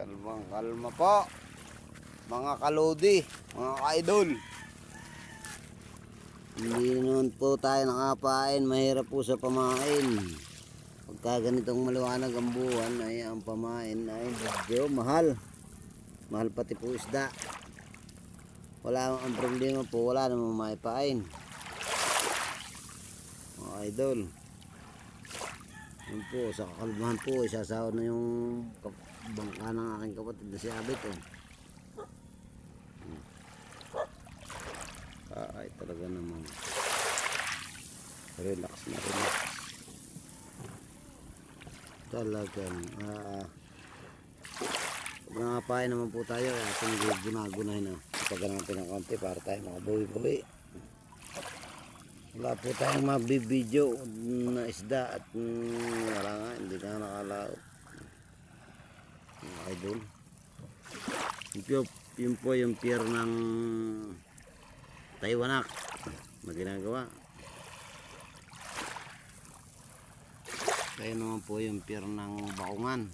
Kalmang kalma po mga kalodi, mga ka-idol. Hindi naman po tayo nakapain, mahirap po sa pamain. Pagka ganitong maliwanag ang buwan ay ang pamain ay medyo mahal. Mahal pati po isda. Wala ang problema po, wala namang maipain. Mga idol, yun po, sa kakalmahan po, isasawa na yung bangka ng aking kapatid na si Abit. Ay talaga naman, relax na relax talagang. Pag nangapain naman po tayo, ating gunagunahin na pag natin ng konti para tayo makabawi-bawi. Wala po tayong mabibidyo na isda at wala nga, hindi na nakalaot. Okay doon. Yun po yung pier ng Taiwanak na ginagawa. Kaya naman po yung pier ng Bakungan.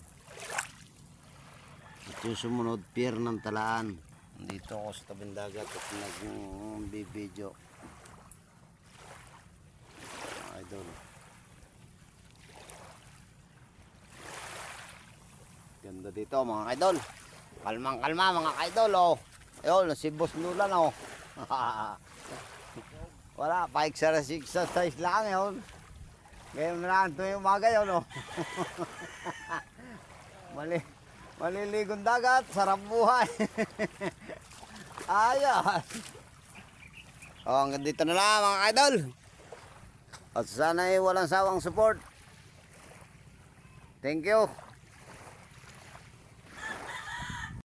At yung sumunod pier ng Talaan. Dito ako sa tabing dagat at nagbibidyo. Idol, ganda dito mga idol. Kalmang kalma mga idol. Oh, ayun si Boss Nulan. Oh. Wala pa exercise lang yun. Ngayon na lang ito yung umaga yun. Oh. Maliligong dagat, sarap buhay. Ayos. Oh, hanggang dito na lang mga idol. At sana ay walang sawang support. Thank you.